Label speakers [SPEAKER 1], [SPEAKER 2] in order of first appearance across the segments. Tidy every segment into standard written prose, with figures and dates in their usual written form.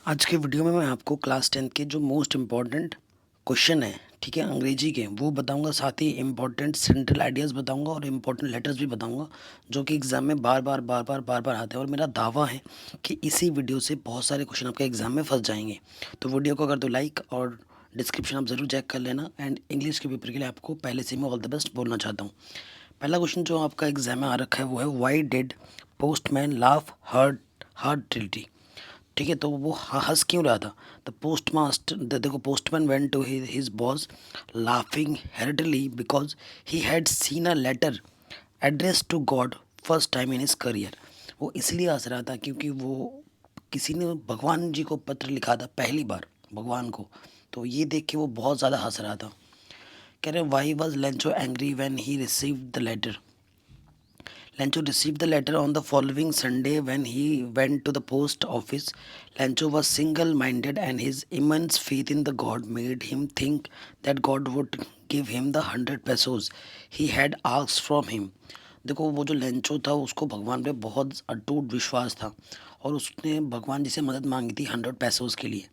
[SPEAKER 1] आज के वीडियो में मैं आपको क्लास 10 के जो मोस्ट इम्पॉर्टेंट क्वेश्चन है, ठीक है, अंग्रेजी के, वो बताऊंगा। साथ ही इम्पॉर्टेंट सेंट्रल आइडियाज़ बताऊंगा और इम्पॉर्टेंट लेटर्स भी बताऊंगा जो कि एग्ज़ाम में बार बार आते हैं। और मेरा दावा है कि इसी वीडियो से बहुत सारे क्वेश्चन आपके एग्ज़ाम में फंस जाएंगे। तो वीडियो को अगर तो लाइक और डिस्क्रिप्शन आप ज़रूर चेक कर लेना। एंड इंग्लिश के पेपर के लिए आपको पहले से मैं ऑल द बेस्ट बोलना चाहता हूँ। पहला क्वेश्चन जो आपका एग्ज़ाम में आ रखा है वो है, why did postman laugh heard hard, ठीक है। तो वो हंस क्यों रहा था? द पोस्ट मास्टर, देखो, postman went to his boss laughing heartily because he had seen a letter address to God first time in his career. वो इसलिए हंस रहा था क्योंकि वो किसी ने भगवान जी को पत्र लिखा था पहली बार, भगवान को। तो ये देख के वो बहुत ज़्यादा हंस रहा था। कह रहे, why was Lencho angry when he received the letter? Lencho received the letter on the following Sunday when he went to the post office. Lencho was single minded, and his immense faith in the God made him think that God would give him the 100 pesos he had asked from him. देखो, वो जो Lencho था उसको भगवान पे बहुत अटूट विश्वास था और उसने भगवान जी से मदद मांगी थी 100 पैसोज के लिए,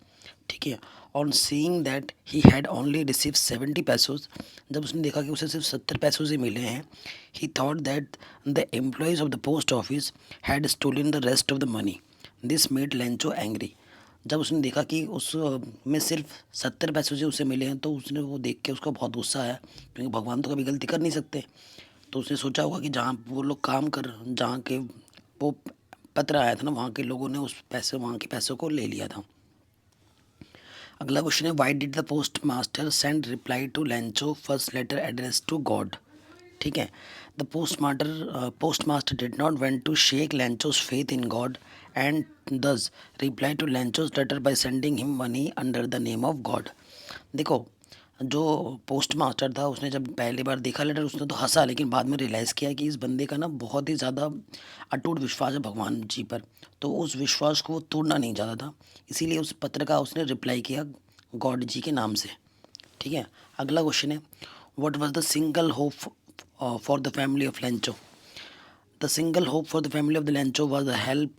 [SPEAKER 1] ठीक है। On seeing that he had only receive 70 पैसोज, जब उसने देखा कि उसे सिर्फ 70 पैसोज ही मिले हैं, he thought that the employees of the post office had stolen the rest of the money. This made Lencho angry. जब उसने देखा कि उस में सिर्फ 70 पैसे जो उसे मिले हैं, तो उसने वो देख के उसको बहुत गुस्सा आया, क्योंकि भगवान तो कभी गलती कर नहीं सकते। तो उसने सोचा होगा कि जहाँ वो लोग काम कर, जहाँ के वो पत्र आया था ना, वहाँ के लोगों ने उस पैसे, वहाँ के पैसों को ले लिया था। अगला क्वेश्चन है, why did the post master send reply to Lencho first letter address to God? ठीक है। The post master did not went to shake Lencho's faith in God and thus reply to Lencho's letter by sending him money under the name of God. देखो, जो post master था उसने जब पहली बार देखा letter, उसने तो हंसा, लेकिन बाद में रियलाइज़ किया कि इस बंदे का ना बहुत ही ज़्यादा अटूट विश्वास है भगवान जी पर। तो उस विश्वास को वो तोड़ना नहीं चाहता था, इसीलिए उस पत्र का उसने रिप्लाई किया गॉड जी के नाम से, ठीक है। अगला क्वेश्चन है, what was the single hope for the family of Lencho? The single hope for the family of the Lencho was the help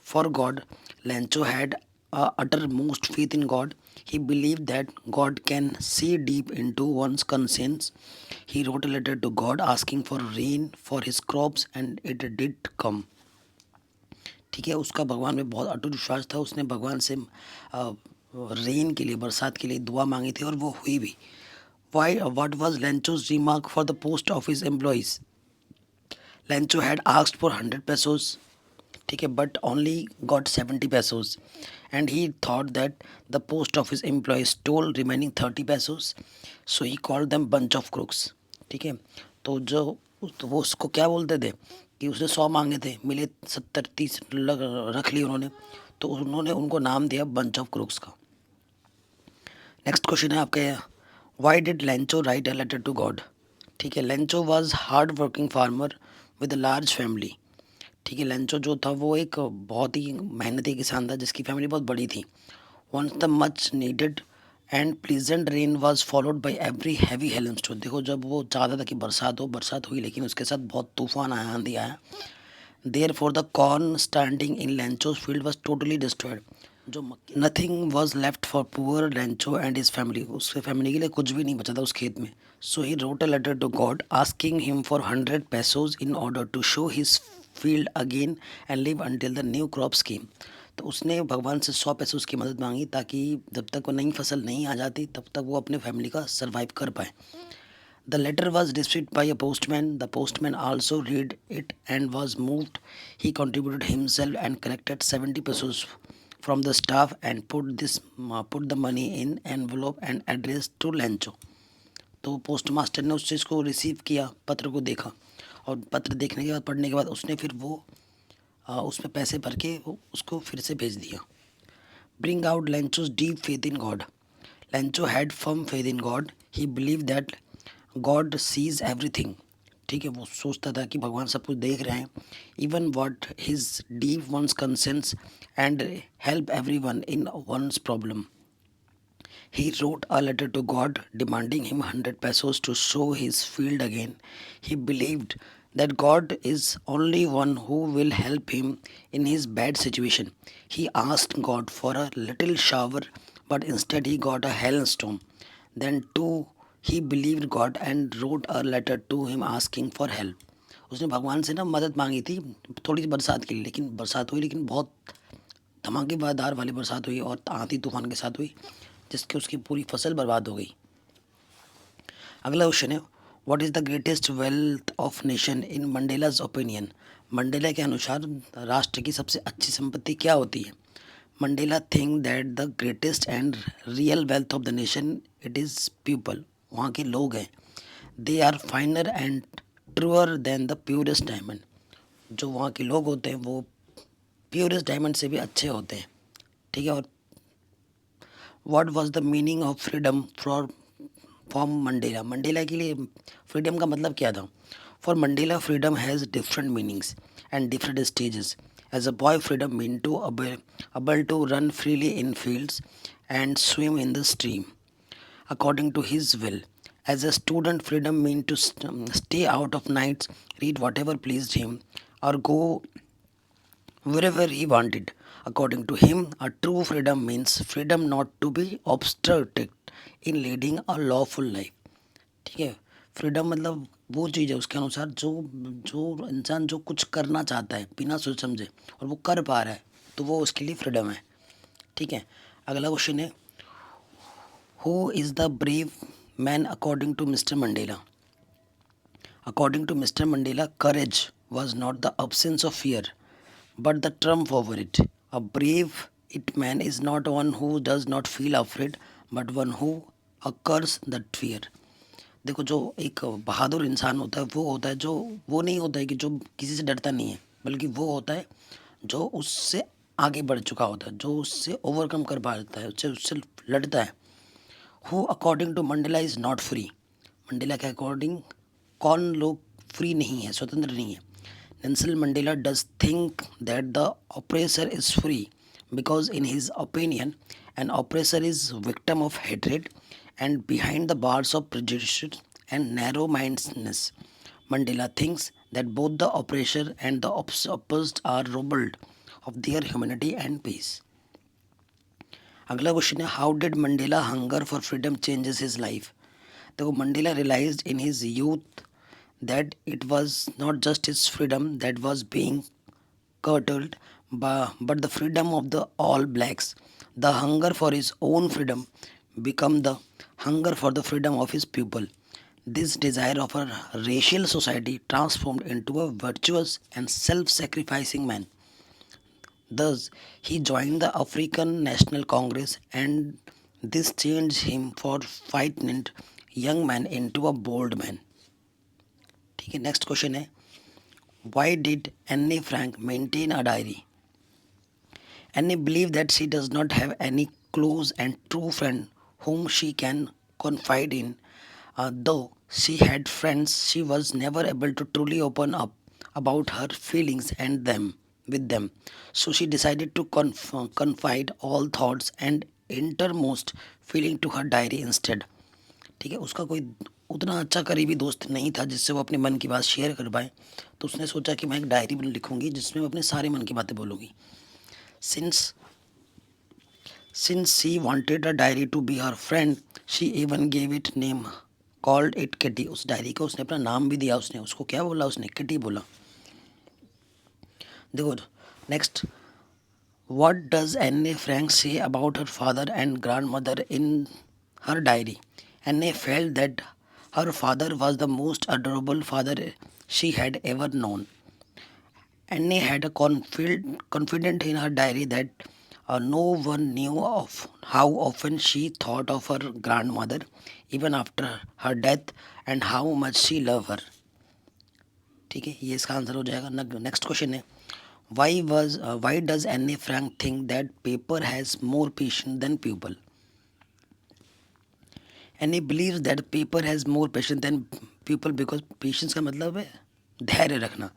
[SPEAKER 1] for God. Lencho had uttermost faith in God. He believed that God can see deep into one's conscience. He wrote a letter to God asking for rain for his crops, and it did come. ठीक है, उसका भगवान में बहुत अटूट विश्वास था। उसने भगवान से रेन के लिए, बरसात के लिए दुआ मांगी थी और वो हुई भी। Why what was Lencho's remark for the post office employees? Lencho had asked for 100 pesos, ठीक है, but only got 70 pesos, and he thought that the post office employee stole remaining 30 pesos, so he called them bunch of crooks, ठीक है। तो वो उसको क्या बोलते थे कि उसने 100 मांगे थे, मिले 70, 30 रख लिए उन्होंने, तो उन्होंने उनको नाम दिया बंच ऑफ क्रूक्स का। नेक्स्ट क्वेश्चन है आपके, why did Lencho write a letter to God? ठीक है, Lencho was hard working farmer with a large family, ठीक है। लेंचो जो था वो एक बहुत ही मेहनती किसान था जिसकी फैमिली बहुत बड़ी थी। Once the much needed and pleasant rain was followed by every heavy hailstorm. देखो, जब वो चाहता था कि बरसात हुई, लेकिन उसके साथ बहुत तूफान आया, आंधी आया। Therefore the corn standing in Lencho's field was totally destroyed. जो nothing was left for poor Lencho and his family, उसके फैमिली के लिए कुछ भी नहीं बचा था उस खेत में। So he wrote a letter to God asking him for 100 pesos in order to show his field again and live until the new crop scheme. तो उसने भगवान से 100 पैसे उसकी मदद मांगी, ताकि जब तक वो नई फसल नहीं आ जाती तब तक वो अपने फैमिली का सर्वाइव कर पाए। The letter was received by a postman. The postman also read it and was moved. He contributed himself and collected 70 pesos from the staff and put the money in envelope and addressed to Lencho. तो post master ने उस चीज़ को receive किया, पत्र को देखा, और पत्र देखने के बाद, पढ़ने के बाद, उसने फिर वो उसमें पैसे भर के उसको फिर से भेज दिया। Bring out Lencho's deep faith in God. Lencho had firm faith in God. He believe that God sees everything, ठीक है। वो सोचता था कि भगवान सब कुछ देख रहे हैं। Even what his deep one's conscience and help everyone in one's problem. He wrote a letter to God demanding him 100 pesos to sow his field again. He believed that God is only one who will help him in his bad situation. He asked God for a little shower, but instead he got a hailstorm. Then too he believed God and wrote a letter to him asking for help. उसने भगवान से ना मदद मांगी थी थोड़ी सी बरसात के लिए, लेकिन बरसात हुई, लेकिन बहुत धमाकेदार वाली बरसात हुई और आंधी तूफान के साथ हुई, जिसकी उसकी पूरी फसल बर्बाद हो गई. अगला क्वेश्चन है, what is the greatest wealth of nation in Mandela's opinion. Mandela के अनुसार राष्ट्र की सबसे अच्छी संपत्ति क्या होती है. Mandela think that the greatest and real wealth of the nation it is people. वहाँ के लोग हैं. They are finer and truer than the purest diamond. जो वहाँ के लोग होते हैं वो प्योरेस्ट डायमंड से भी अच्छे होते हैं. ठीक है. और what was the meaning of freedom for form Mandela. Mandela के लिए फ्रीडम का मतलब क्या था. For Mandela freedom has different meanings and different stages. As a boy freedom mean to able to run freely in fields and swim in the stream according to his will. As a student, freedom mean to stay out of nights, read whatever pleased him, or go wherever he wanted. According to him, a true freedom means freedom not to be obstructed in leading a lawful life. ठीक है. Freedom मतलब वो चीज़ है उसके अनुसार जो जो इंसान जो कुछ करना चाहता है बिना सोच समझे और वो कर पा रहा है, तो वो उसके लिए फ्रीडम है. ठीक है. अगला क्वेश्चन है, who is the brave man according to mister Mandela. According to Mr. Mandela, courage was not the absence of fear, but the trump over it. A brave it man is not one who does not feel afraid, but one who occurs that fear. देखो, जो एक बहादुर इंसान होता है वो होता है जो वो नहीं होता है कि जो किसी से डरता नहीं है, बल्कि वो होता है जो उससे आगे बढ़ चुका होता है, जो उससे ओवरकम कर पाता है, उससे उससे लड़ता है. Who according to Mandela is not free. Mandela के अकॉर्डिंग कौन लोग फ्री नहीं है, स्वतंत्र नहीं है. Nelson Mandela does think that the oppressor is free because in his opinion an oppressor is victim of hatred and behind the bars of prejudice and narrow-mindedness. Mandela thinks that both the oppressor and the oppressed are robbed of their humanity and peace. अगला question है, how did Mandela hunger for freedom changes his life. देखो, Mandela realised in his youth that it was not just his freedom that was being curtailed, but the freedom of the all blacks. The hunger for his own freedom become the hunger for the freedom of his people. This desire of a racial society transformed into a virtuous and self-sacrificing man. Thus, he joined the African National Congress, and this changed him from frightened young man into a bold man. ठीक है. Next question है, why did Anne Frank maintain a diary. Any believe that she does not have any close and true friend whom she can confide in. Though she had friends, she was never able to truly open up about her feelings and them with them. So she decided to confide all thoughts and innermost feeling to her diary instead. ठीक है. उसका कोई उतना अच्छा करीबी दोस्त नहीं था जिससे वो अपने मन की बात शेयर कर पाए, तो उसने सोचा कि मैं एक डायरी लिखूंगी जिसमें मैं अपने सारे मन की बातें बोलूँगी. Since she wanted a diary to be her friend, she even gave it name, called it Kitty. उस डायरी को उसने अपना नाम भी दिया. उसने उसको क्या बोला, उसने किटी बोला. देखो next, what does Anne Frank say about her father and grandmother in her diary. Anne felt that her father was the most adorable father she had ever known. Anne had a confident in her diary that no one knew of how often she thought of her grandmother even after her death and how much she loved her. ठीक है, ये इसका answer हो जाएगा. Next question है, why does Anne Frank think that paper has more patience than people. Anne believes that paper has more patience than people because patience का मतलब है धैर्य रखना.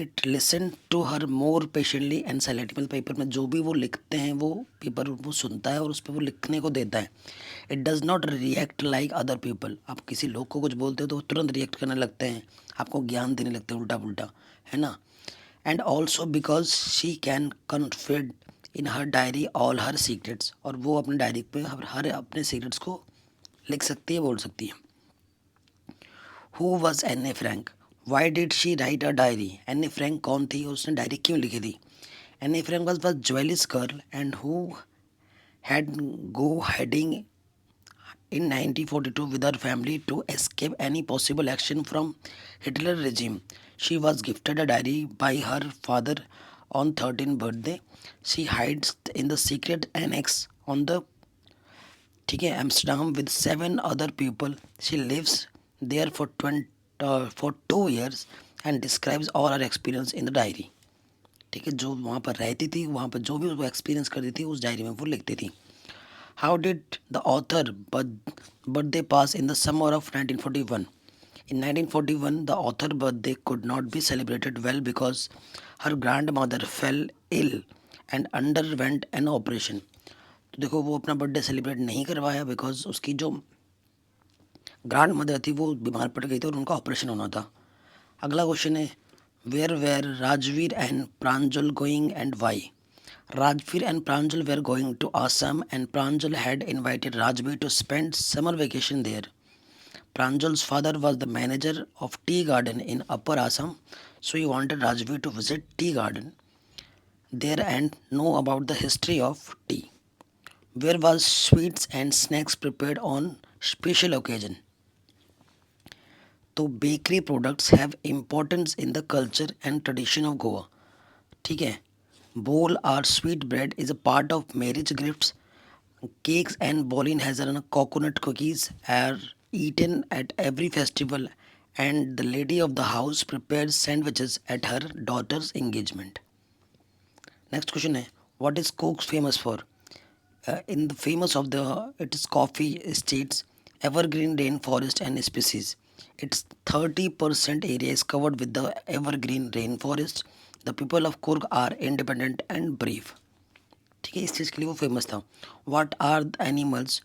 [SPEAKER 1] It listen to her more patiently and silently, मतलब paper में जो भी वो लिखते हैं वो पेपर वो सुनता है और उस पर वो लिखने को देता है. It does not react like other people. आप किसी लोग को कुछ बोलते हो तो वो तुरंत रिएक्ट करने लगते हैं, आपको ज्ञान देने लगते हैं उल्टा पुल्टा, है ना. And also because she can confide in her diary all her secrets, और वो अपने डायरी पे हर अपने सीक्रेट्स को लिख सकती है, बोल सकती है. Who was Anne Frank, why did she write a diary. Anne Frank कौन थी और उसने डायरी क्यों लिखी थी. एन ए फ्रैंक वॉज ज्वेलिस girl and who had go heading in 1942 with her family to escape any possible action from Hitler regime. She was gifted a diary by her father on 13th birthday. She hides in the secret annex on the ठीक है Amsterdam with 7 other people. She lives there for 2 years and describes all her experience in the diary. ठीक है, जो वहाँ पर रहती थी, वहाँ पर जो भी वो एक्सपीरियंस करती थी उस डायरी में वो लिखती थी. How did the author birthday pass in the summer of 1941? In 1941, the author birthday could not be celebrated well because her grandmother fell ill and underwent an operation. तो देखो वो अपना बर्थडे सेलिब्रेट नहीं करवाया बिकॉज उसकी जो grand mother थी वो बीमार पड़ गई थी और उनका ऑपरेशन होना था. अगला क्वेश्चन है where Rajveer and Pranjal going and why. Rajveer and Pranjal were going to Assam and Pranjal had invited Rajveer to spend summer vacation there. Pranjal's father was the manager of tea garden in Upper Assam, so he wanted Rajveer to visit tea garden there and know about the history of tea. Where was sweets and snacks prepared on special occasion. तो bakery products have importance in the culture and tradition of Goa. ठीक है. Bowl or sweet bread is a part of marriage gifts. Cakes and bowling has a coconut cookies are eaten at every festival, and the lady of the house prepares sandwiches at her daughter's engagement. Next question है what is Coorg famous for? In the famous of the it is coffee estates, evergreen rainforest and species. Its 30% area is covered with the evergreen rainforest. The people of Coorg are independent and brave. ठीक है, इस चीज़ के लिए वो famous था. What are the animals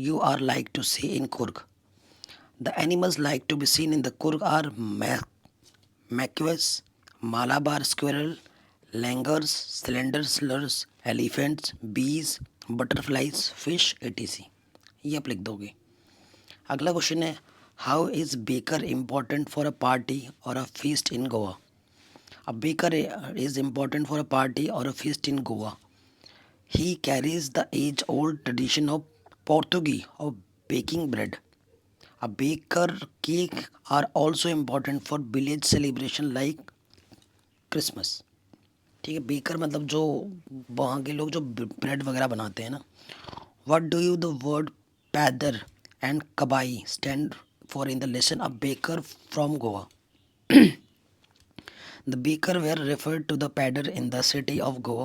[SPEAKER 1] you are like to see in Coorg? The animals like to be seen in the Coorg are macaques, Malabar squirrel, langurs, slender slurs, elephants, bees, butterflies, fish, etc. ये आप लिख दोगे. अगला question है how is baker important for a party और a feast in Goa. A baker is important for a party or a feast in Goa. He carries the age-old tradition of Portuguese of baking bread. A baker cake are also important for village celebration like Christmas. ठीक है, baker मतलब जो वहाँ के लोग जो bread वगैरह बनाते हैं ना. What do you the word पैदर and कबाई stand for in the lesson a baker from Goa? The baker were referred to the padder in the city of Goa.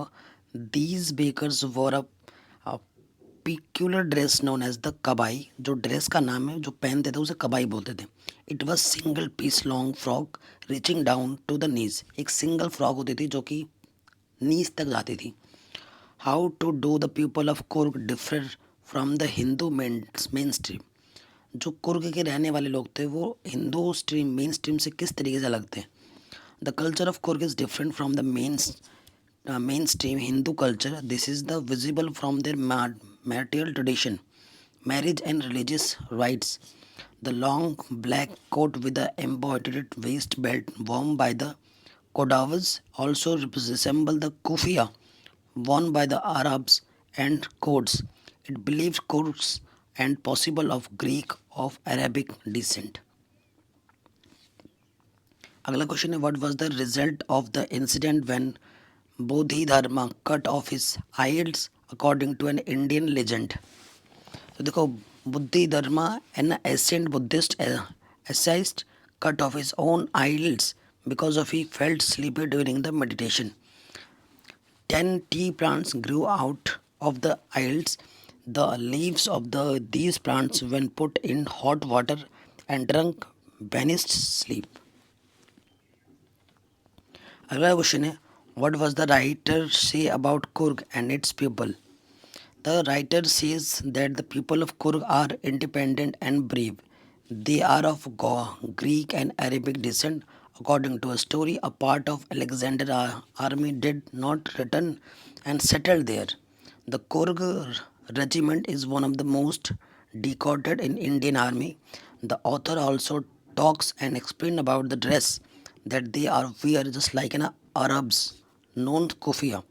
[SPEAKER 1] These bakers wore a peculiar dress known as the kabai. जो dress का नाम है जो पहनते थे उसे कबाई बोलते थे. It was single piece long frock reaching down to the knees. एक सिंगल फ्रॉक होती थी जो कि नीज तक जाती थी. How to do the people of Coorg differ from the Hindu mainstream? जो कुर्ग के रहने वाले लोग थे वो हिंदू स्ट्रीम मेन स्ट्रीम से किस तरीके से अलग थे. The culture of Coorg is different from the mainstream Hindu culture. This is the visible from their marital tradition, marriage and religious rites. The long black coat with the embroidered waist belt worn by the Kodavas also resemble the kufiya worn by the Arabs and Kurds. It believes Kurds and possible of Greek of Arabic descent. अगला question है what was the result of the incident when Bodhidharma cut off his eyelids according to an Indian legend. तो देखो Buddhidharma an ancient Buddhist ascetic cut off his own eyelids because of he felt sleepy during the meditation. 10 tea plants grew out of the eyelids. The leaves of these plants when put in hot water and drunk banished sleep. अगला question है, what was the writer say about Coorg and its people? The writer says that the people of Coorg are independent and brave. They are of Greek and Arabic descent. According to a story, a part of Alexander's army did not return and settled there. The Coorg regiment is one of the most decoded in Indian army. The author also talks and explains about the dress that they are wear just like an Arabs known kufia.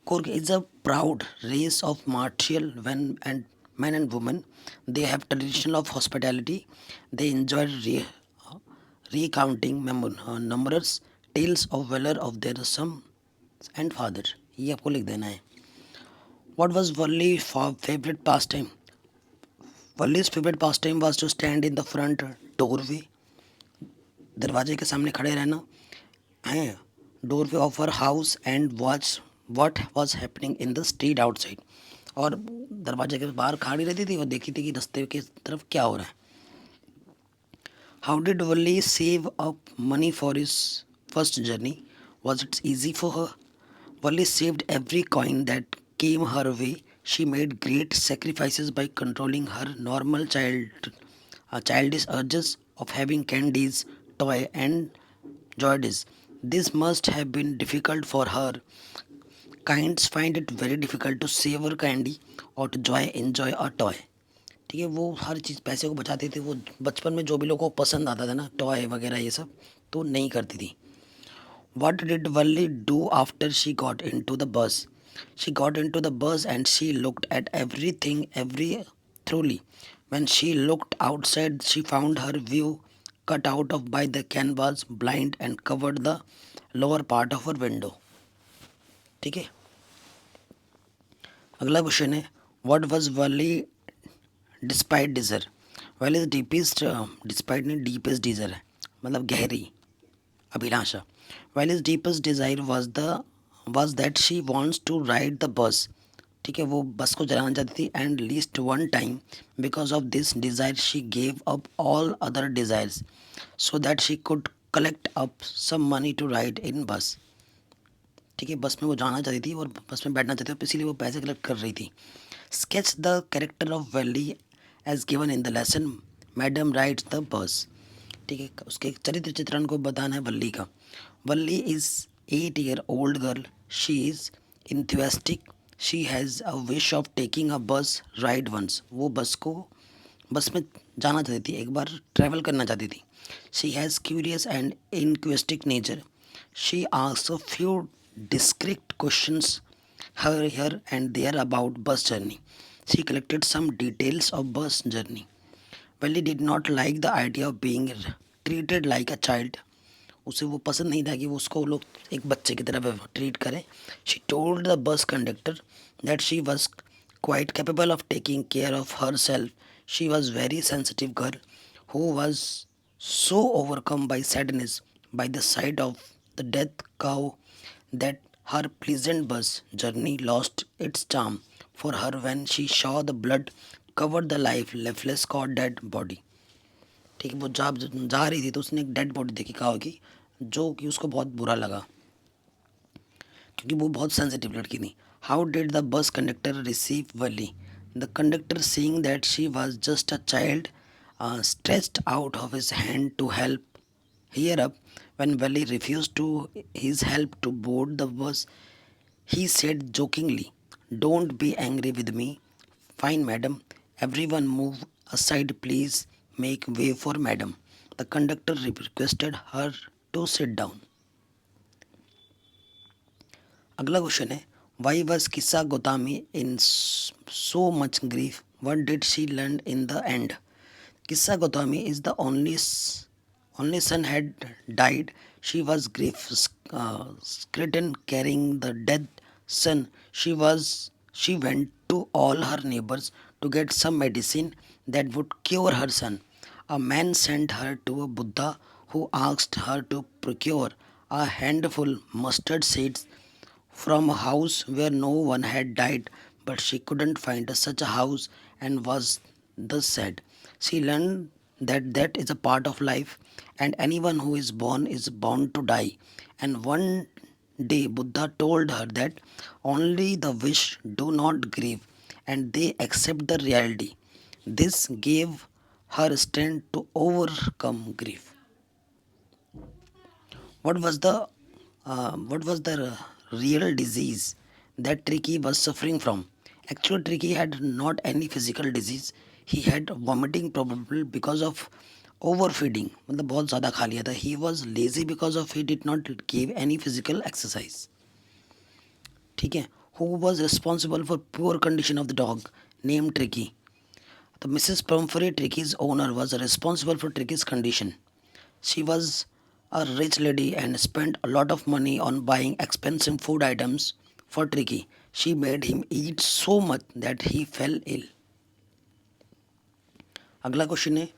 [SPEAKER 1] Coorg is a proud race of martial men and women. They have tradition of hospitality. They enjoy recounting numerous tales of valor of their sons and father. ये आपको लिख देना है. What was Valli's favorite pastime? Valli's favorite pastime was to stand in the front doorway. दरवाजे के सामने खड़े रहना है, doorway of her house and watch what was happening in the street outside. और दरवाजे के बाहर खड़ी रहती थी और देखी थी कि रास्ते की तरफ क्या हो रहा है. How did Valli save up money for his first journey? Was it easy for her? Valli saved every coin that came her way. She made great sacrifices by controlling her childish urges of having candies, toy, and joys. This must have been difficult for her. Kinds find it very difficult to savor candy or to enjoy a toy. ठीक है, वो हर चीज़ पैसे को बचाती थी. वो बचपन में जो भी लोगों को पसंद आता था ना, टॉय वगैरह ये सब, तो नहीं करती थी. What did Valli do after she got into the bus? She got into the bus and she looked at everything thoroughly. When she looked outside, she found her view cut out of by the canvas blind and covered the lower part of her window. ठीक है. अगला question है, what was Valli despite desire? Valli's deepest, despite नहीं, deepest desire है, मतलब गहरी अभिलाषा. Valli's deepest desire was that she wants to ride the bus. ठीक है, वो बस को चलाना चाहती थी. And least one time because of this desire she gave up all other desires so that she could collect up some money to ride in bus. ठीक है, बस में वो जाना चाहती थी और बस में बैठना चाहती थी, इसीलिए वो पैसे कलेक्ट कर रही थी. Sketch the character of Valli as given in the lesson madam rides the bus. ठीक है, उसके चरित्र चित्रण को बताना है वल्ली का. Valli is 8 year old girl. She is enthusiastic. She has a wish of taking a bus ride once. वो बस में जाना चाहती थी, एक बार ट्रैवल करना चाहती थी. She has curious and inquisitive nature. She asks a few discrete questions here and there about bus journey. She collected some details of bus journey. Valli did not like the idea of being treated like a child. उसे वो पसंद नहीं था कि वो उसको लोग एक बच्चे की तरह ट्रीट करें. She told the bus conductor that she was quite capable of taking care of herself. She was very sensitive girl who was so overcome by sadness by the sight of the death cow that her pleasant bus journey lost its charm for her when she saw the blood covered the lifeless caught dead body. ठीक है, वो जा रही थी तो उसने एक dead body देखी काऊ की, जो कि उसको बहुत बुरा लगा क्योंकि वो बहुत सेंसिटिव लड़की थी. How did the bus conductor receive Wali? The conductor seeing that she was just a child stretched out of his hand to help here up. When Valli refused to his help to board the bus, he said jokingly, "Don't be angry with me. Fine, madam. Everyone move aside, please. Make way for madam." The conductor requested her to sit down. अगला question है, why was Kisa Gotami in so much grief? What did she learn in the end? Kisa Gotami is the only son had died. She was grief stricken, carrying the dead son. She went to all her neighbors to get some medicine that would cure her son. A man sent her to a Buddha who asked her to procure a handful mustard seeds from a house where no one had died, but she couldn't find such a house and was thus sad. She learned that is a part of life, and anyone who is born to die, and one day, Buddha told her that only the wish do not grieve and they accept the reality. This gave her strength to overcome grief. What was the real disease that Tricky was suffering from? Actually, Tricky had not any physical disease. He had vomiting probably because of overfeeding. मतलब बहुत ज़्यादा खा लिया था. He was lazy because of he did not give any physical exercise. ठीक है. Who was responsible for poor condition of the dog named Tricky? The Mrs. Pumphrey, Tricky's owner, was responsible for Tricky's condition. She was a rich lady and spent a lot of money on buying expensive food items for Tricky. She made him eat so much that he fell ill. अगला question है,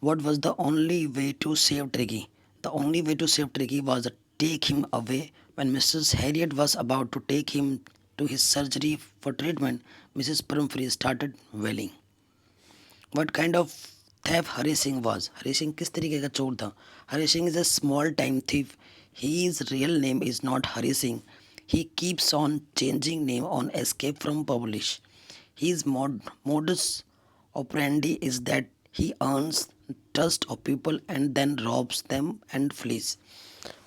[SPEAKER 1] what was the only way to save Tricky? The only way to save Tricky was to take him away. When Mrs. Harriet was about to take him to his surgery for treatment, Mrs. Pumphrey started wailing. What kind of theft Hari Singh was? Hari Singh किस तरीके का चोर था? Hari Singh is a small time thief. His real name is not Hari Singh. He keeps on changing name on escape from publish. His modus operandi is that he earns trust of people and then robs them and flees.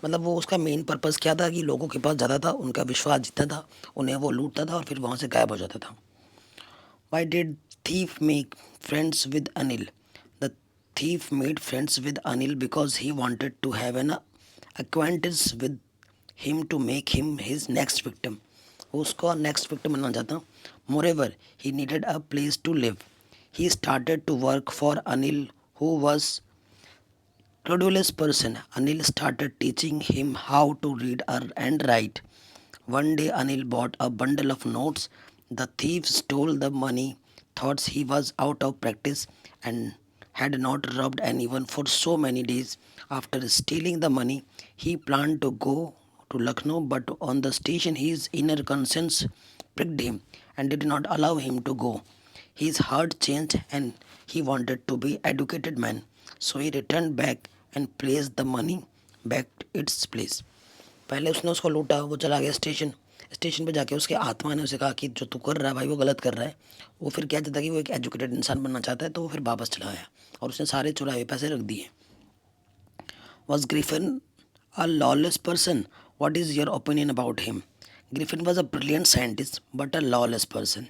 [SPEAKER 1] मतलब वो उसका main purpose क्या था कि लोगों के पास जाता था, उनका विश्वास जीतता था, उन्हें वो लूटता था और फिर वहाँ से गायब हो जाता था. Why did thief make friends with Anil? The thief made friends with Anil because he wanted to have an acquaintance with him to make him his next victim. वो उसको next victim बनना चाहता. Moreover, he needed a place to live. He started to work for Anil, who was credulous person. Anil started teaching him how to read and write. One day Anil bought a bundle of notes. The thief stole the money, thought he was out of practice and had not robbed anyone for so many days. After stealing the money, he planned to go to Lucknow, but on the station his inner conscience pricked him and did not allow him to go. His heart changed and he wanted to be educated man. So he returned back and placed the money back to its place. पहले उसने उसको लूटा, वो चला गया station. Station पे जाके उसके आत्मा ने उसे कहा कि जो तू कर रहा है भाई वो गलत कर रहा है. वो फिर क्या चाहता कि वो एक एजुकेटेड इंसान बनना चाहता है, तो वो फिर वापस चला आया और उसने सारे चुराए हुए पैसे रख दिए. Was Griffin a lawless person? What is your opinion about him? Griffin was a brilliant scientist but a lawless person.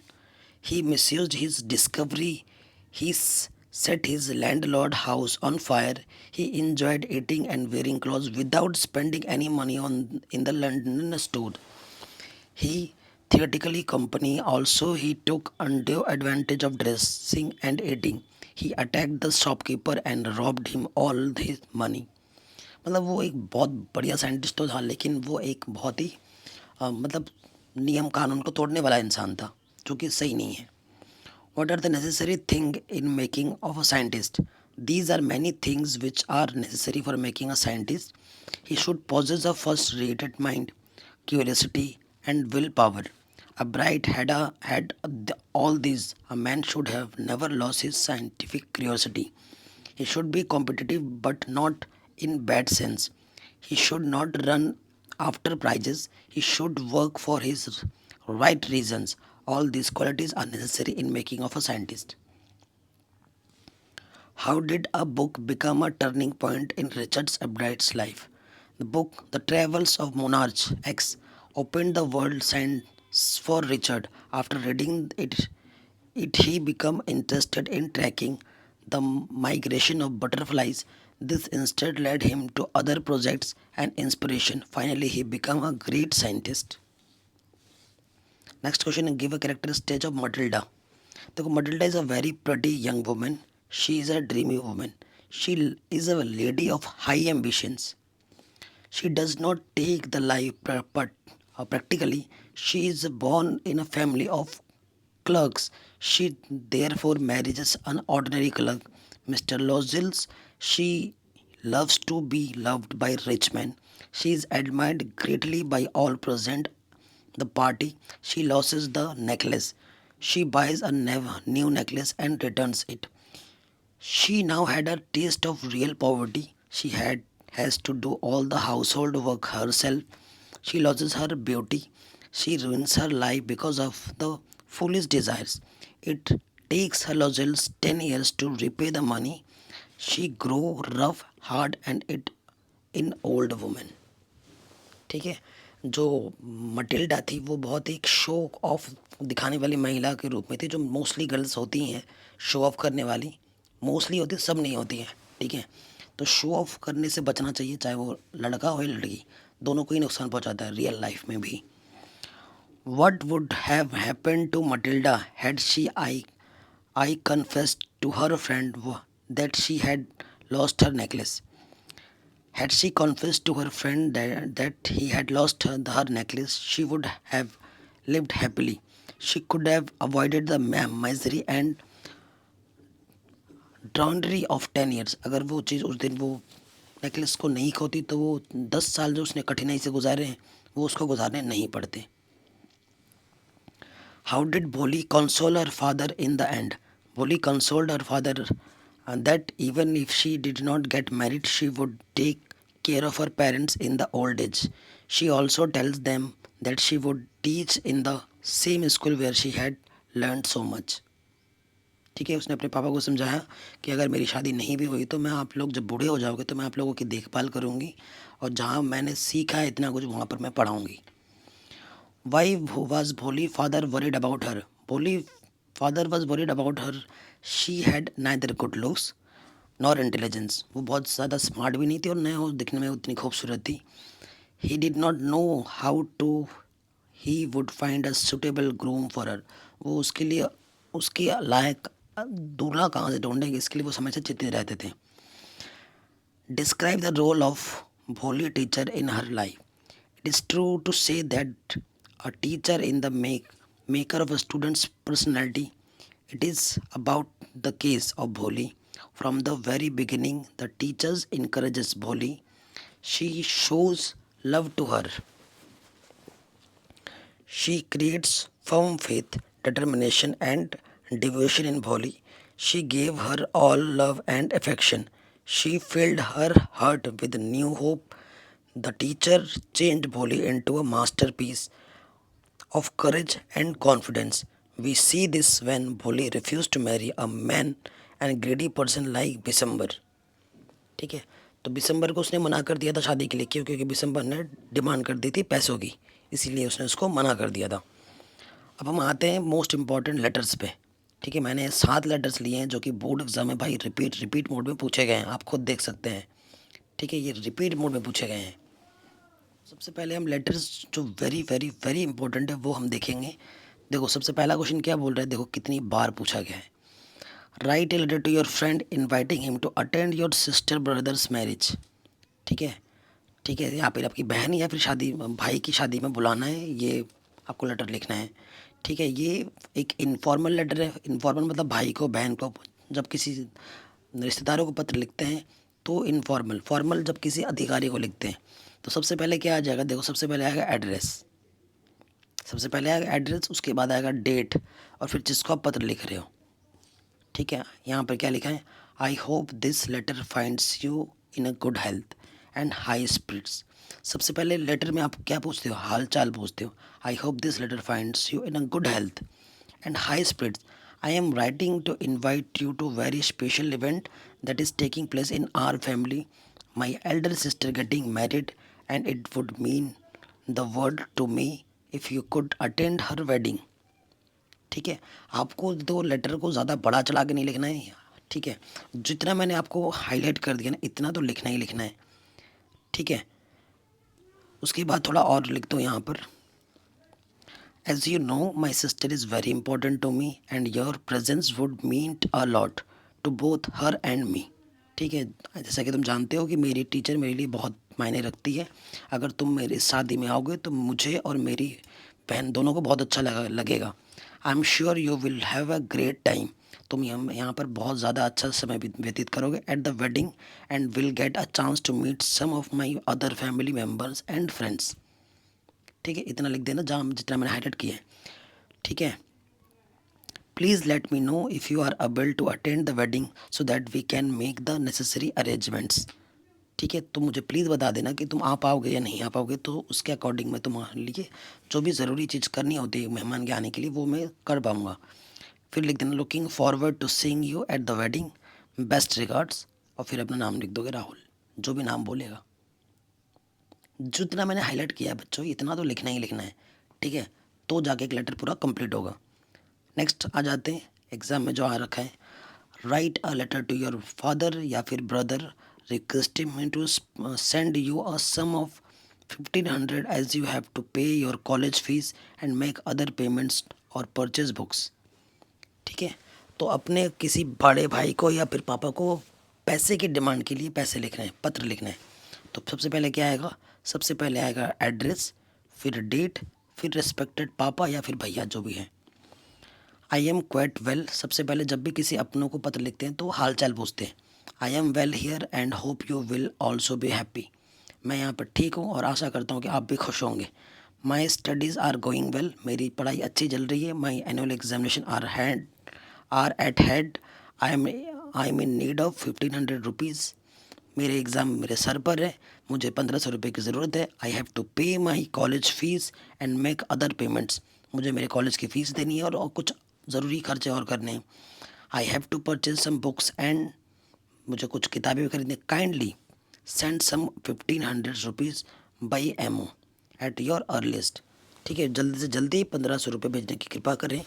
[SPEAKER 1] He misused his discovery. He set his landlord house on fire. He enjoyed eating and wearing clothes without spending any money on in the London store. He theatrically company also he took undue advantage of dressing and eating. He attacked the shopkeeper and robbed him all his money. मतलब वो एक बहुत बढ़िया scientist तो था, लेकिन वो एक बहुत ही मतलब नियम कानून को तोड़ने वाला इंसान था, जो कि सही नहीं है. What are the necessary things in making of a scientist? These are many things which are necessary for making a scientist. He should possess a first-rated mind, curiosity, and willpower. A bright had all these. A man should have never lost his scientific curiosity. He should be competitive, but not in bad sense. He should not run after prizes. He should work for his right reasons. All these qualities are necessary in making of a scientist. How did a book become a turning point in Richard Abright's life? The book, The Travels of Monarch X, opened the world science for Richard. After reading it he became interested in tracking the migration of butterflies. This instead led him to other projects and inspiration. Finally, he became a great scientist. Next question, give a character stage of Matilda. देखो, Matilda is a very pretty young woman. She is a dreamy woman. She is a lady of high ambitions. She does not take the life practically. She is born in a family of clerks. She therefore marries an ordinary clerk, Mr. Lozils. She loves to be loved by rich men. She is admired greatly by all present the party. She loses the necklace. She buys a new necklace and returns it. She now had a taste of real poverty. She has to do all the household work herself. She loses her beauty. She ruins her life because of the foolish desires. It takes her losses 10 years to repay the money. She grow rough, hard and it in old woman. ठीक है, जो Matilda थी वो बहुत एक show off दिखाने वाली महिला के रूप में थी, जो मोस्टली गर्ल्स होती हैं शो ऑफ करने वाली, मोस्टली होती, सब नहीं होती हैं, ठीक है। तो शो ऑफ करने से बचना चाहिए, चाहे वो लड़का हो या लड़की, दोनों को ही नुकसान पहुंचाता है रियल लाइफ में भी। What would have happen to Matilda had she I confessed to her friend that she had lost her necklace. Had she confessed to her friend that he had lost her necklace, she would have lived happily. She could have avoided the misery and drudgery of 10 years. अगर वो चीज़ उस दिन वो necklace को नहीं खोती तो वो 10 साल जो उसने कठिनाई से गुजारे हैं वो उसको गुजारने नहीं पड़ते। How did Bholi console her father in the end? Bholi consoled her father that even if she did not get married, she would take care of her parents in the old age. She also tells them that she would teach in the same school where she had learned so much. ठीक है, उसने अपने पापा को समझाया कि अगर मेरी शादी नहीं भी हुई तो मैं आप लोग जब बूढ़े हो जाओगे तो मैं आप लोगों की देखभाल करूँगी और जहाँ मैंने सीखा है इतना कुछ वहाँ पर मैं पढ़ाऊँगी। Why was Bholi father worried about her? Bholi father was worried about her. She had neither good looks nor intelligence. वो बहुत ज़्यादा स्मार्ट भी नहीं थी और न वो दिखने में उतनी खूबसूरत थी। He did not know how to he would find a suitable groom for her. वो उसके लिए उसके लायक दूल्हा कहाँ से ढूंढेंगे, इसके लिए वो समय से चिंतित रहते थे। Describe the role of Bholi teacher in her life. It is true to say that a teacher in the maker of a student's personality. It is about the case of Bholi. From the very beginning, the teachers encourages Bholi. She shows love to her. She creates firm faith, determination, and devotion in Bholi. She gave her all love and affection. She filled her heart with new hope. The teacher changed Bholi into a masterpiece of courage and confidence. We see this when Bholi refused to marry a man and greedy person like December. ठीक है, तो बिसम्बर को उसने मना कर दिया था शादी के लिए, क्यों? क्योंकि बिसम्बर ने डिमांड कर दी थी पैसों की, इसीलिए उसने उसको मना कर दिया था। अब हम आते हैं मोस्ट इम्पॉर्टेंट लेटर्स पे। ठीक है, मैंने 7 लेटर्स लिए हैं जो कि बोर्ड एग्जाम में भाई रिपीट मोड में पूछे गए हैं, आप खुद देख सकते हैं। ठीक है, ये रिपीट मोड में पूछे गए हैं। सबसे पहले हम लेटर्स जो वेरी वेरी वेरी इंपॉर्टेंट है वो हम देखेंगे। देखो सबसे पहला क्वेश्चन क्या बोल रहा है, देखो कितनी बार पूछा गया है। Write a letter to your friend inviting him to attend your sister brother's marriage. ठीक है, ठीक है, यहाँ पर आपकी बहन या फिर शादी भाई की शादी में बुलाना है, ये आपको लेटर लिखना है। ठीक है, ये एक इनफॉर्मल लेटर है। इनफॉर्मल मतलब भाई को बहन को जब किसी रिश्तेदारों को पत्र लिखते हैं तो इनफॉर्मल। फॉर्मल जब किसी अधिकारी को लिखते हैं। तो सबसे पहले क्या आ जाएगा, देखो सबसे पहले आएगा एड्रेस, सबसे पहले आएगा एड्रेस, उसके बाद आएगा डेट और फिर जिसको आप पत्र लिख रहे हो। ठीक है, यहाँ पर क्या लिखा है, I hope this letter finds you in a good health and high spirits. सबसे पहले लेटर में आप क्या पूछते हो, हाल चाल पूछते हो। I hope this letter finds you in a good health and high spirits. I am writing to invite you to very special event that is taking place in our family, my elder sister getting married and it would mean the world to me if you could attend her wedding. ठीक है, आपको तो letter को ज़्यादा बड़ा चला के नहीं लिखना है। ठीक है, जितना मैंने आपको हाईलाइट कर दिया ना इतना तो लिखना ही लिखना है। ठीक है, उसके बाद थोड़ा और लिख दो यहाँ पर, as you know my sister is very important to me and your presence would mean a lot to both her and me. ठीक है, जैसा कि तुम जानते हो कि मेरी टीचर मेरे लिए बहुत मायने रखती है। अगर तुम मेरी शादी में आओगे तो मुझे और मेरी बहन दोनों को बहुत अच्छा लगेगा। I am sure you will have a great time. तुम यहाँ पर बहुत ज़्यादा अच्छा समय व्यतीत करोगे at the wedding and will get a chance to meet some of my other family members and friends. ठीक है, इतना लिख देना जहाँ जितना मैंने हाईलाइट किया है। ठीक है, please let me know if you are able to attend the wedding so that we can make the necessary arrangements. ठीक है, तो मुझे प्लीज़ बता देना कि तुम आ पाओगे या नहीं आ पाओगे, तो उसके अकॉर्डिंग मैं तुम्हारे लिए जो भी ज़रूरी चीज़ करनी होती है मेहमान के आने के लिए वो मैं कर पाऊँगा। फिर लिख देना looking forward to seeing you at the wedding, best regards, और फिर अपना नाम लिख दोगे राहुल, जो भी नाम बोलेगा। जितना मैंने हाईलाइट किया है बच्चों, इतना तो लिखना ही लिखना है, ठीक है, तो जाके एक लेटर पूरा कंप्लीट होगा। नेक्स्ट आ जाते हैं एग्ज़ाम में जो आ रखा है, write a letter to your father या फिर brother requesting me to send you a sum of 1500 as you have to pay your college fees and make other payments और परचेज बुक्स। ठीक है, तो अपने किसी बड़े भाई को या फिर पापा को पैसे की डिमांड के लिए पैसे लिखने हैं, पत्र लिखना है। तो सबसे पहले क्या आएगा, सबसे पहले आएगा एड्रेस, फिर डेट, फिर रिस्पेक्टेड पापा या फिर भैया जो भी है। आई एम क्वाइट वेल, सबसे पहले जब भी किसी अपनों को पत्र लिखते हैं तो हाल चाल पूछते हैं। I am well here and hope you will also be happy, मैं यहाँ पर ठीक हूँ और आशा करता हूँ कि आप भी खुश होंगे। My studies are going well, मेरी पढ़ाई अच्छी चल रही है। My annual examination are at head, I am in need of 1500 rupees, मेरे एग्ज़ाम मेरे सर पर है, मुझे 1500 रुपये की ज़रूरत है। आई हैव टू पे my college fees and make other payments, मुझे मेरे कॉलेज की फ़ीस देनी है और कुछ ज़रूरी खर्चे और करने हैं। I have to purchase some books and, मुझे कुछ किताबें भी खरीदनी। Kindly send some 1500 rupees by MO at your earliest, ठीक है, जल्दी से जल्दी 1500 रुपये भेजने की कृपा करें।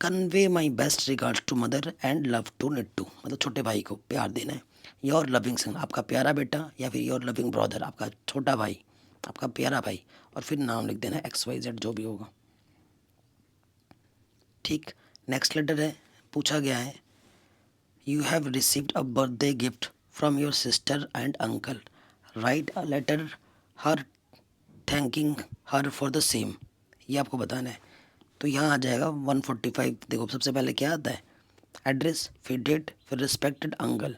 [SPEAKER 1] Convey my best regards to mother and love to Nittu, मतलब छोटे भाई को प्यार देना है। योर लविंग सन, आपका प्यारा बेटा, या फिर योर लविंग ब्रदर, आपका छोटा भाई, आपका प्यारा भाई, और फिर नाम लिख देना XYZ जो भी होगा। ठीक, नेक्स्ट लेटर है, पूछा गया है you have received a birthday gift from your sister and uncle, write a letter her thanking her for the same, ये आपको बताना है। तो यहाँ आ जाएगा 145। देखो सबसे पहले क्या आता है, एड्रेस, फिर डेट, फिर रिस्पेक्टेड अंकल।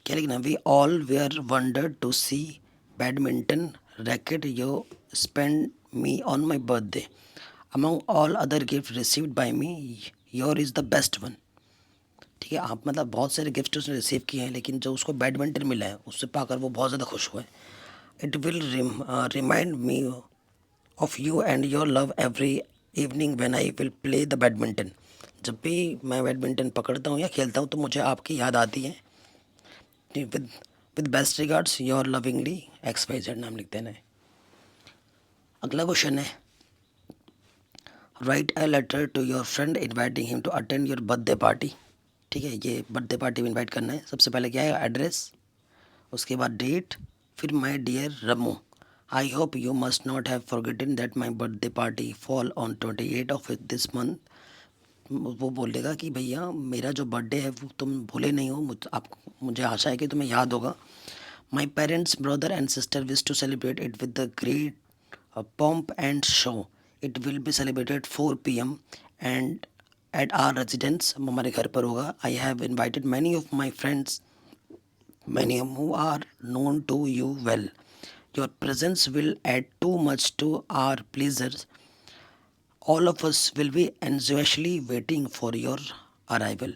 [SPEAKER 1] क्या लिखना, we all were wonder to see badminton racket you spend me on my birthday, among all other gift received by me your is the best one. ठीक है, आप मतलब बहुत सारे गिफ्ट उसने रिसीव किए हैं, लेकिन जो उसको बैडमिंटन मिला है उससे पाकर वो बहुत ज़्यादा खुश हुआ है। It will remind me of you and your love every evening when I will play the badminton, जब भी मैं बैडमिंटन पकड़ता हूँ या खेलता हूँ तो मुझे आपकी याद आती है। With with best regards your lovingly XYZ, नाम लिख देना है। अगला क्वेश्चन है, write a letter to your friend inviting him to attend your birthday party. ठीक है, ये बर्थडे पार्टी में इन्वाइट करना है। सबसे पहले क्या है, एड्रेस, उसके बाद डेट, फिर my dear Ramo, I hope you must not have forgotten that my birthday party fall on 28 of this month. वो बोलेगा कि भैया मेरा जो बर्थडे है वो तुम भूले नहीं हो, मुझे आशा है कि तुम्हें याद होगा। My parents brother and sister wish to celebrate it with the great pomp and show. It will be celebrated 4 p.m. and at our residence, हमारे घर पर होगा। I have invited many of my friends, many who are known to you well. Your presence will add too much to our pleasures. All of us will be anxiously waiting for your arrival.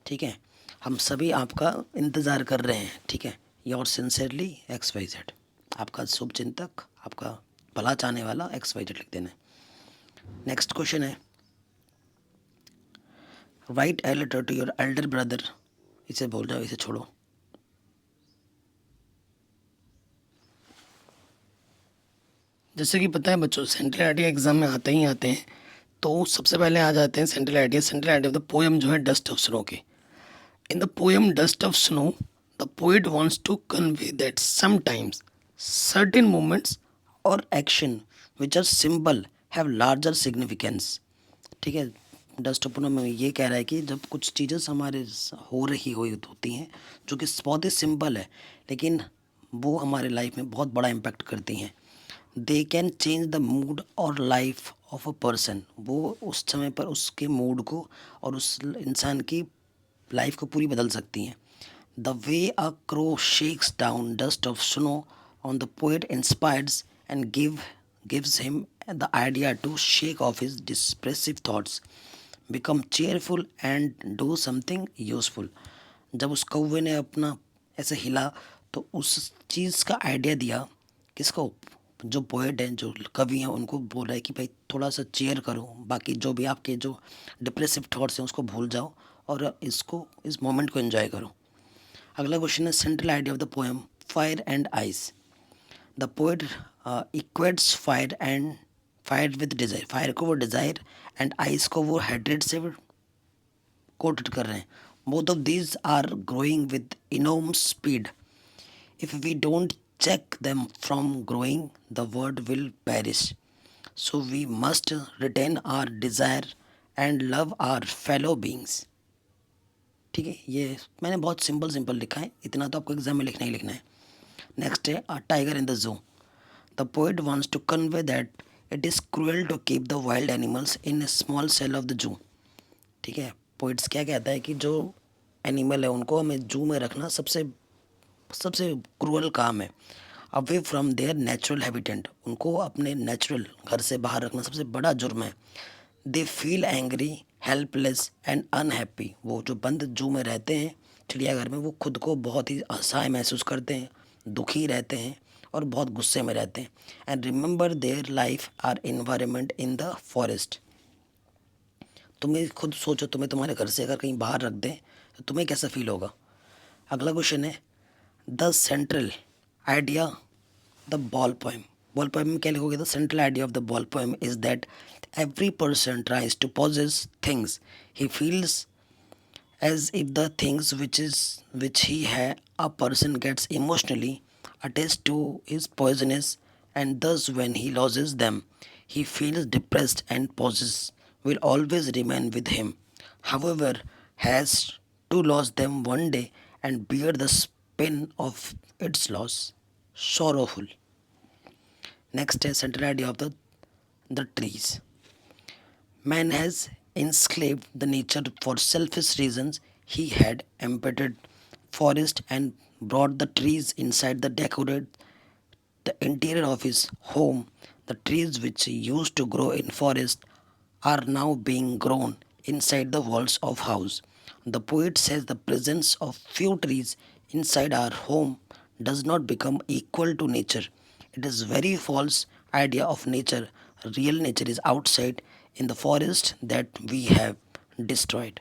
[SPEAKER 1] ठीक है, हम सभी आपका इंतज़ार कर रहे हैं। ठीक है, योर सिंसियरली XYZ, आपका शुभ चिंतक, आपका भला चाहने वाला XYZ लिख देना है। नेक्स्ट क्वेश्चन है, write a letter to your elder brother, इसे बोल जाओ, इसे छोड़ो। जैसे कि पता है बच्चों, सेंट्रल आइडिया एग्जाम में आते ही आते हैं, तो सबसे पहले आ जाते हैं central idea of the poem जो है डस्ट ऑफ स्नो के। In the poem dust of snow the poet wants to convey that sometimes certain moments और action which are simple have larger significance. ठीक है, डस्ट ऑफ स्नो में ये कह रहा है कि जब कुछ चीज़ें हमारे हो रही होती हैं जो कि बहुत ही सिंपल है, लेकिन वो हमारे लाइफ में बहुत बड़ा इम्पैक्ट करती हैं। They can change the mood और लाइफ ऑफ अ पर्सन, वो उस समय पर उसके मूड को और उस इंसान की लाइफ को पूरी बदल सकती हैं। The way a crow shakes down dust of snow on the poet inspires and gives him the idea to shake off his depressive thoughts, become cheerful and do something useful. जब उस कौवे ने अपना ऐसे हिला तो उस चीज़ का आइडिया दिया किसको, जो पोएट हैं, जो कवि हैं, उनको बोल रहा है कि भाई थोड़ा सा चेयर करो, बाकी जो भी आपके जो डिप्रेसिव थॉट्स हैं उसको भूल जाओ और इस मोमेंट को एंजॉय करो। अगला क्वेश्चन है central idea of the poem fire and ice. The poet equates fire with desire, fire को वो डिज़ायर एंड आइस को वो हेड्रेड से कोटेड कर रहे हैं। Both of these are growing with इनोम speed. If we don't check them from growing, the world will perish. So we must retain our desire and love our fellow beings. ठीक है, ये मैंने बहुत सिंपल सिंपल लिखा है, इतना तो आपको एग्जाम में लिखना ही लिखना है। नेक्स्ट है a tiger in the zoo. The poet wants to convey that it is cruel to keep the wild animals in a small cell of the zoo. ठीक है, पोइट्स क्या कहता है कि जो एनिमल है उनको हमें जू में रखना सबसे सबसे क्रूअल काम है। Away from there natural habitat, उनको अपने नेचुरल घर से बाहर रखना सबसे बड़ा जुर्म है। They feel angry, helpless and unhappy. वो जो बंद जू में रहते हैं, चिड़ियाघर में, वो खुद को बहुत ही असहाय महसूस करते हैं, दुखी रहते हैं और बहुत गुस्से में रहते हैं। And remember their life are environment in the forest. तुम्हें खुद सोचो, तुम्हें तुम्हारे घर से अगर कहीं बाहर रख दें तो तुम्हें कैसा फील होगा। अगला क्वेश्चन है the central idea the ball poem. Ball poem में क्या लिखोगे? The central idea of the ball poem is that every person tries to possess things he feels as if the things which he had a person gets emotionally attached to is poisonous, and thus when he loses them he feels depressed and possess will always remain with him, however has to lose them one day and bear the pain of its loss sorrowful. Next is central idea of the trees. Man has enslaved the nature for selfish reasons. He had embedded forest and brought the trees inside the decorate the interior of his home. The trees which used to grow in forest are now being grown inside the walls of house. The poet says the presence of few trees inside our home does not become equal to nature. It is very false idea of nature. Real nature is outside in the forest that we have destroyed.